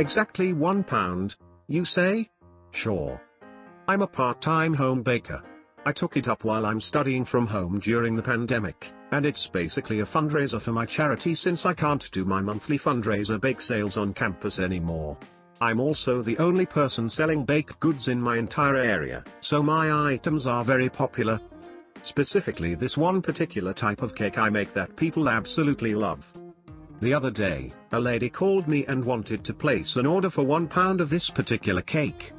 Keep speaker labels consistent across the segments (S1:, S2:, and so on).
S1: Exactly £1, you say? Sure. I'm a part-time home baker. I took it up while I'm studying from home during the pandemic, and it's basically a fundraiser for my charity since I can't do my monthly fundraiser bake sales on campus anymore. I'm also the only person selling baked goods in my entire area, so my items are very popular. Specifically this one particular type of cake I make that people absolutely love. The other day, a lady called me and wanted to place an order for £1 of this particular cake.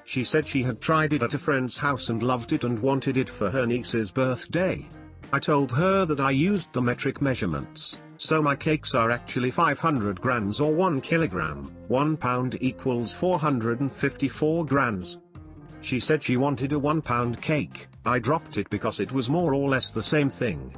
S1: She said she had tried it at a friend's house and loved it and wanted it for her niece's birthday. I told her that I used the metric measurements, so my cakes are actually 500 grams or 1 kilogram, £1 equals 454 grams. She said she wanted a £1 cake. I dropped it because it was more or less the same thing.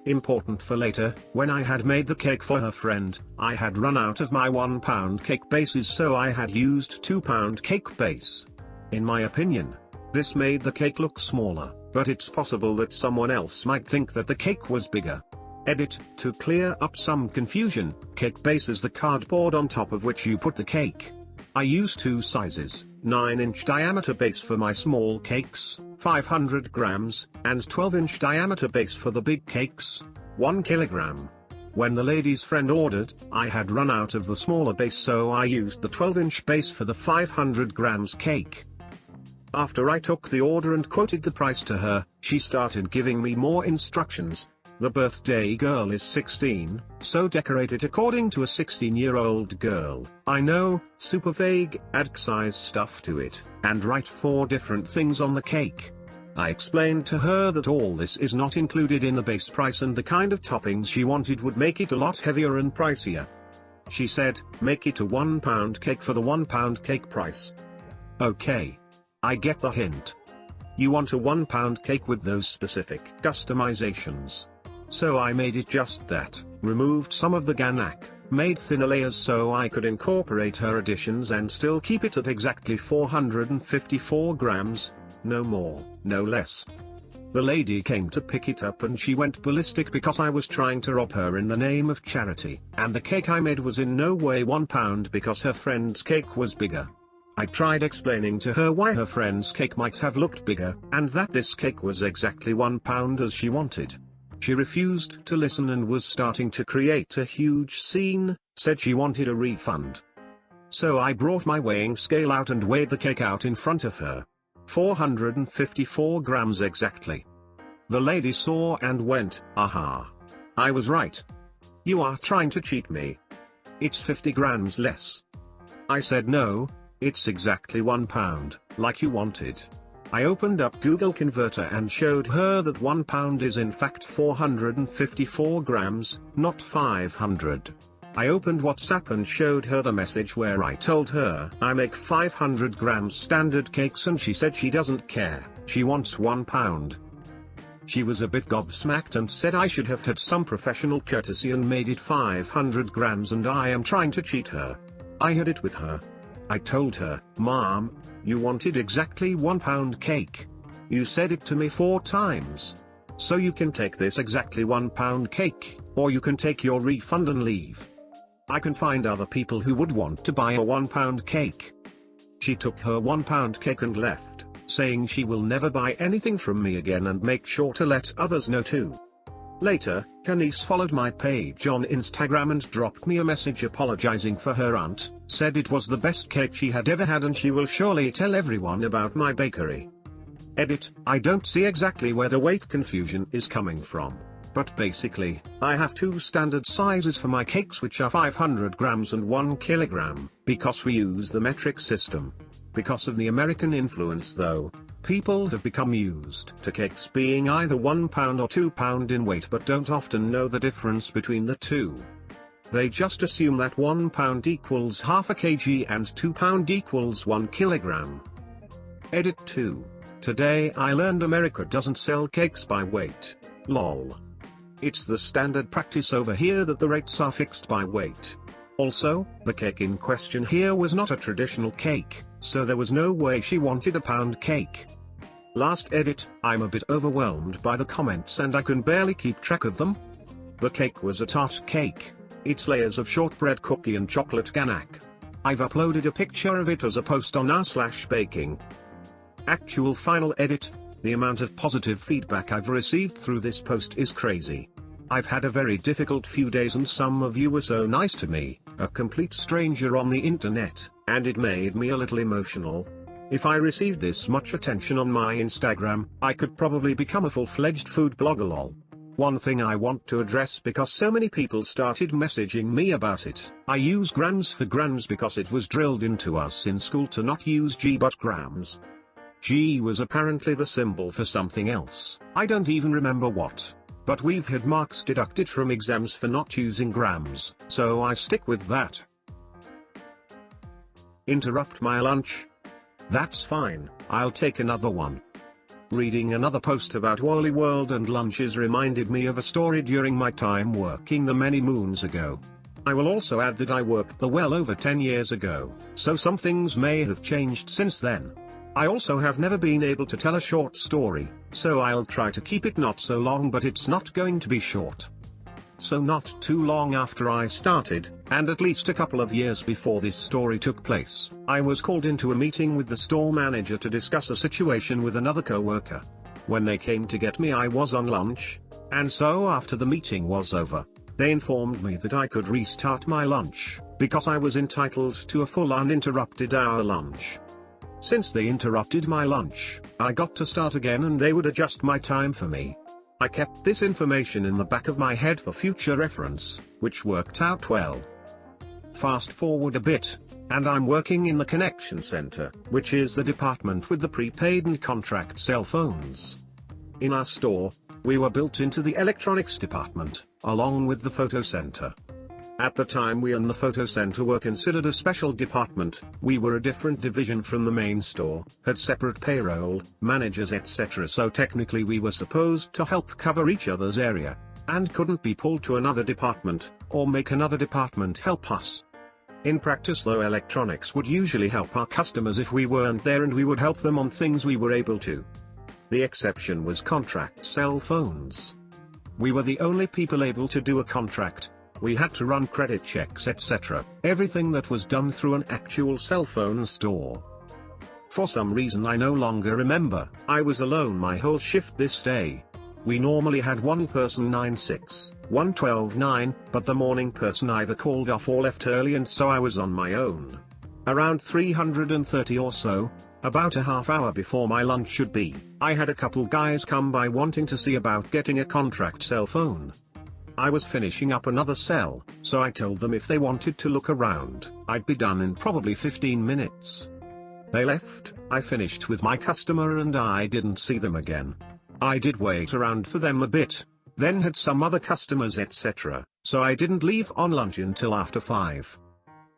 S1: Important for later, when I had made the cake for her friend, I had run out of my £1 cake bases, so I had used £2 cake base. In my opinion, this made the cake look smaller, but it's possible that someone else might think that the cake was bigger. Edit: to clear up some confusion, cake base is the cardboard on top of which you put the cake. I use two sizes, 9-inch diameter base for my small cakes, 500 grams, and 12-inch diameter base for the big cakes, 1 kilogram. When the lady's friend ordered, I had run out of the smaller base, so I used the 12-inch base for the 500 grams cake. After I took the order and quoted the price to her, she started giving me more instructions. The birthday girl is 16, so decorate it according to a 16-year-old girl. I know, super vague, add size stuff to it, and write 4 different things on the cake. I explained to her that all this is not included in the base price and the kind of toppings she wanted would make it a lot heavier and pricier. She said, make it a £1 cake for the £1 cake price. Okay. I get the hint. You want a £1 cake with those specific customizations. So I made it just that, removed some of the ganache, made thinner layers so I could incorporate her additions and still keep it at exactly 454 grams, no more, no less. The lady came to pick it up and she went ballistic because I was trying to rob her in the name of charity, and the cake I made was in no way £1 because her friend's cake was bigger. I tried explaining to her why her friend's cake might have looked bigger, and that this cake was exactly £1 as she wanted. She refused to listen and was starting to create a huge scene, said she wanted a refund. So I brought my weighing scale out and weighed the cake out in front of her. 454 grams exactly. The lady saw and went, aha. I was right. You are trying to cheat me. It's 50 grams less. I said no, it's exactly £1, like you wanted. I opened up Google Converter and showed her that £1 is in fact 454 grams, not 500. I opened WhatsApp and showed her the message where I told her I make 500 grams standard cakes and she said she doesn't care, she wants £1. She was a bit gobsmacked and said I should have had some professional courtesy and made it 500 grams and I am trying to cheat her. I had it with her. I told her, Mom, you wanted exactly £1 cake. You said it to me 4 times. So you can take this exactly £1 cake, or you can take your refund and leave. I can find other people who would want to buy a £1 cake. She took her £1 cake and left, saying she will never buy anything from me again and make sure to let others know too. Later, her niece followed my page on Instagram and dropped me a message apologizing for her aunt, said it was the best cake she had ever had and she will surely tell everyone about my bakery. Edit: I don't see exactly where the weight confusion is coming from, but basically, I have 2 standard sizes for my cakes which are 500 grams and 1 kilogram, because we use the metric system. Because of the American influence though, people have become used to cakes being either £1 or £2 in weight but don't often know the difference between the two. They just assume that £1 equals half a kg and £2 equals 1 kilogram. Edit 2. Today I learned America doesn't sell cakes by weight. Lol. It's the standard practice over here that the rates are fixed by weight. Also, the cake in question here was not a traditional cake, so there was no way she wanted a pound cake. Last edit: I'm a bit overwhelmed by the comments and I can barely keep track of them. The cake was a tart cake. It's layers of shortbread cookie and chocolate ganache. I've uploaded a picture of it as a post on r/baking. Actual final edit, the amount of positive feedback I've received through this post is crazy. I've had a very difficult few days and some of you were so nice to me, a complete stranger on the internet, and it made me a little emotional. If I received this much attention on my Instagram, I could probably become a full-fledged food blogger lol. One thing I want to address because so many people started messaging me about it. I use grams for grams because it was drilled into us in school to not use G but grams. G was apparently the symbol for something else. I don't even remember what. But we've had marks deducted from exams for not using grams, so I stick with that. Interrupt my lunch? That's fine, I'll take another one. Reading another post about Wally World and lunches reminded me of a story during my time working the many moons ago. I will also add that I worked the well over 10 years ago, so some things may have changed since then. I also have never been able to tell a short story, so I'll try to keep it not so long, but it's not going to be short. So not too long after I started, and at least a couple of years before this story took place, I was called into a meeting with the store manager to discuss a situation with another co-worker. When they came to get me I was on lunch, and so after the meeting was over, they informed me that I could restart my lunch, because I was entitled to a full uninterrupted hour lunch. Since they interrupted my lunch, I got to start again and they would adjust my time for me. I kept this information in the back of my head for future reference, which worked out well. Fast forward a bit, and I'm working in the connection center, which is the department with the prepaid and contract cell phones. In our store, we were built into the electronics department, along with the photo center. At the time we and the photo center were considered a special department, we were a different division from the main store, had separate payroll, managers etc. So technically we were supposed to help cover each other's area, and couldn't be pulled to another department, or make another department help us. In practice though, electronics would usually help our customers if we weren't there, and we would help them on things we were able to. The exception was contract cell phones. We were the only people able to do a contract. We had to run credit checks etc. Everything that was done through an actual cell phone store. For some reason I no longer remember, I was alone my whole shift this day. We normally had one person 9-6, one 12-9, but the morning person either called off or left early, and so I was on my own. Around 330 or so, about a half hour before my lunch should be, I had a couple guys come by wanting to see about getting a contract cell phone. I was finishing up another cell, so I told them if they wanted to look around, I'd be done in probably 15 minutes. They left, I finished with my customer and I didn't see them again. I did wait around for them a bit, then had some other customers etc., so I didn't leave on lunch until after 5.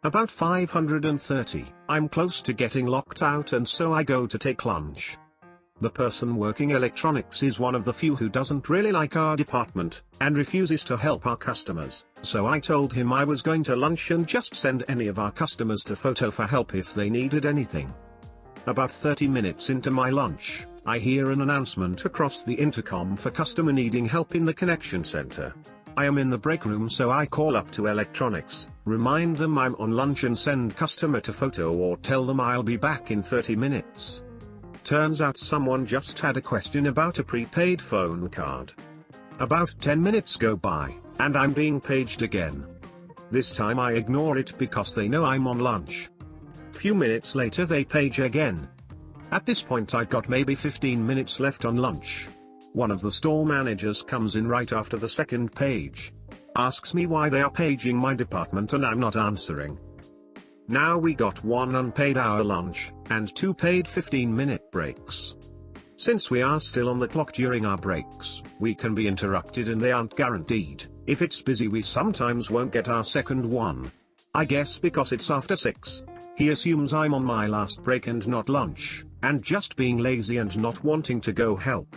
S1: About 530, I'm close to getting locked out, and so I go to take lunch. The person working electronics is one of the few who doesn't really like our department, and refuses to help our customers, so I told him I was going to lunch and just send any of our customers to photo for help if they needed anything. About 30 minutes into my lunch, I hear an announcement across the intercom for customer needing help in the connection center. I am in the break room, so I call up to electronics, remind them I'm on lunch and send customer to photo or tell them I'll be back in 30 minutes. Turns out someone just had a question about a prepaid phone card. About 10 minutes go by, and I'm being paged again. This time I ignore it because they know I'm on lunch. Few minutes later they page again. At this point I've got maybe 15 minutes left on lunch. One of the store managers comes in right after the second page. Asks me why they are paging my department and I'm not answering. Now we got 1 unpaid hour lunch, and 2 paid 15-minute breaks. Since we are still on the clock during our breaks, we can be interrupted and they aren't guaranteed. If it's busy we sometimes won't get our second one. I guess because it's after 6. He assumes I'm on my last break and not lunch, and just being lazy and not wanting to go help.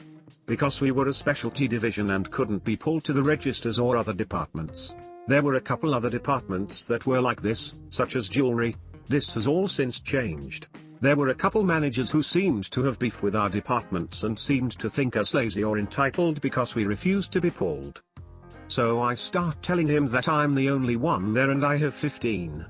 S1: Because we were a specialty division and couldn't be pulled to the registers or other departments. There were a couple other departments that were like this, such as jewelry. This has all since changed. There were a couple managers who seemed to have beef with our departments and seemed to think us lazy or entitled because we refused to be pulled. So I start telling him that I'm the only one there and I have 15.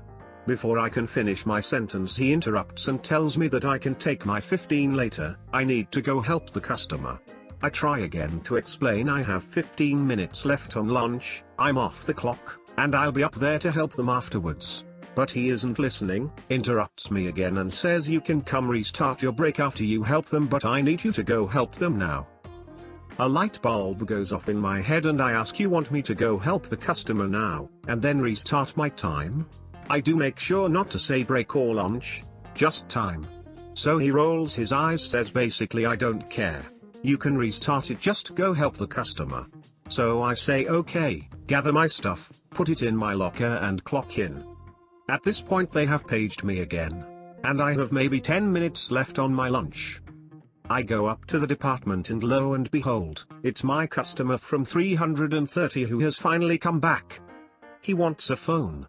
S1: Before I can finish my sentence he interrupts and tells me that I can take my 15 later, I need to go help the customer. I try again to explain I have 15 minutes left on lunch, I'm off the clock, and I'll be up there to help them afterwards. But he isn't listening, interrupts me again and says you can come restart your break after you help them, but I need you to go help them now. A light bulb goes off in my head and I ask, you want me to go help the customer now, and then restart my time? I do make sure not to say break or lunch, just time. So he rolls his eyes, says basically I don't care. You can restart it, just go help the customer. So I say okay, gather my stuff, put it in my locker and clock in. At this point they have paged me again. And I have maybe 10 minutes left on my lunch. I go up to the department and lo and behold, it's my customer from 330 who has finally come back. He wants a phone.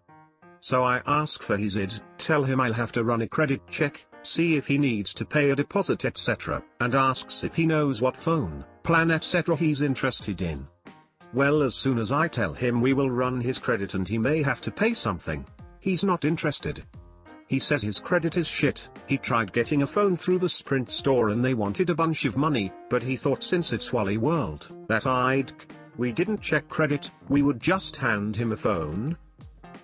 S1: So I ask for his ID, tell him I'll have to run a credit check, see if he needs to pay a deposit etc., and asks if he knows what phone, plan etc. he's interested in. Well, as soon as I tell him we will run his credit and he may have to pay something, he's not interested. He says his credit is shit, he tried getting a phone through the Sprint store and they wanted a bunch of money, but he thought since it's Wally World, we didn't check credit, we would just hand him a phone.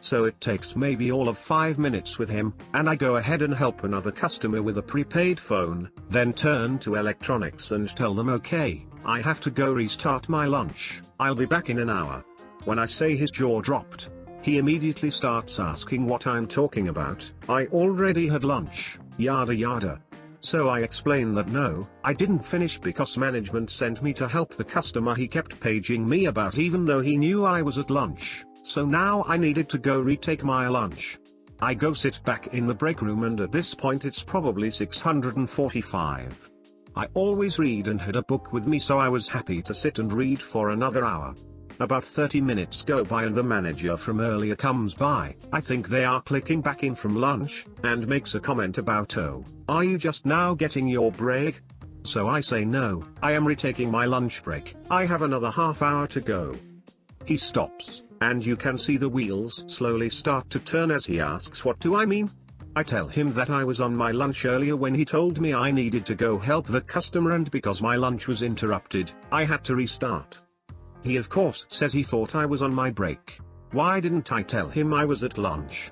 S1: So it takes maybe all of 5 minutes with him, and I go ahead and help another customer with a prepaid phone, then turn to electronics and tell them okay, I have to go restart my lunch, I'll be back in an hour. When I say his jaw dropped. He immediately starts asking what I'm talking about, I already had lunch, yada yada. So I explain that no, I didn't finish because management sent me to help the customer he kept paging me about even though he knew I was at lunch, so now I needed to go retake my lunch. I go sit back in the break room and at this point it's probably 6:45. I always read and had a book with me, so I was happy to sit and read for another hour. About 30 minutes go by and the manager from earlier comes by, I think they are clicking back in from lunch, and makes a comment about, oh, are you just now getting your break? So I say no, I am retaking my lunch break, I have another half hour to go. He stops, and you can see the wheels slowly start to turn as he asks what do I mean? I tell him that I was on my lunch earlier when he told me I needed to go help the customer, and because my lunch was interrupted, I had to restart. He of course says he thought I was on my break. Why didn't I tell him I was at lunch?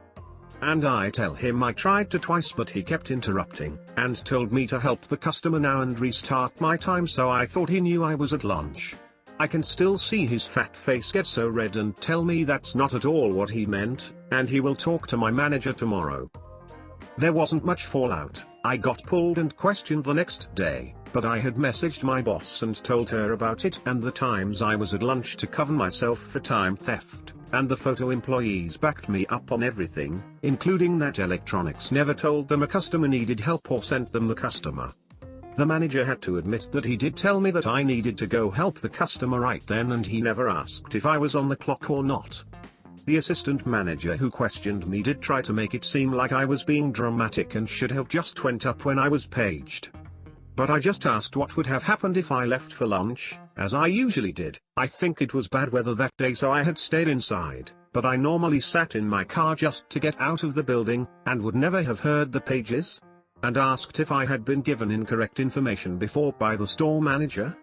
S1: And I tell him I tried to twice but he kept interrupting, and told me to help the customer now and restart my time, so I thought he knew I was at lunch. I can still see his fat face get so red and tell me that's not at all what he meant, and he will talk to my manager tomorrow. There wasn't much fallout, I got pulled and questioned the next day. But I had messaged my boss and told her about it and the times I was at lunch to cover myself for time theft, and the photo employees backed me up on everything, including that electronics never told them a customer needed help or sent them the customer. The manager had to admit that he did tell me that I needed to go help the customer right then, and he never asked if I was on the clock or not. The assistant manager who questioned me did try to make it seem like I was being dramatic and should have just went up when I was paged. But I just asked what would have happened if I left for lunch, as I usually did. I think it was bad weather that day so I had stayed inside, but I normally sat in my car just to get out of the building, and would never have heard the pages. And asked if I had been given incorrect information before by the store manager.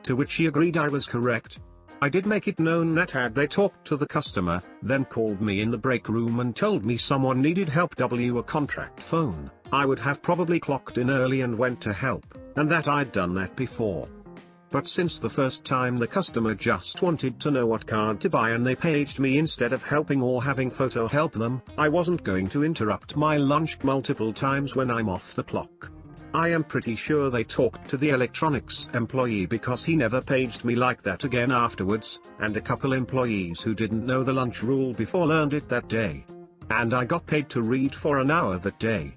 S1: To which she agreed I was correct. I did make it known that had they talked to the customer, then called me in the break room and told me someone needed help w a contract phone, I would have probably clocked in early and went to help, and that I'd done that before. But since the first time the customer just wanted to know what card to buy and they paged me instead of helping or having photo help them, I wasn't going to interrupt my lunch multiple times when I'm off the clock. I am pretty sure they talked to the electronics employee because he never paged me like that again afterwards, and a couple employees who didn't know the lunch rule before learned it that day. And I got paid to read for an hour that day.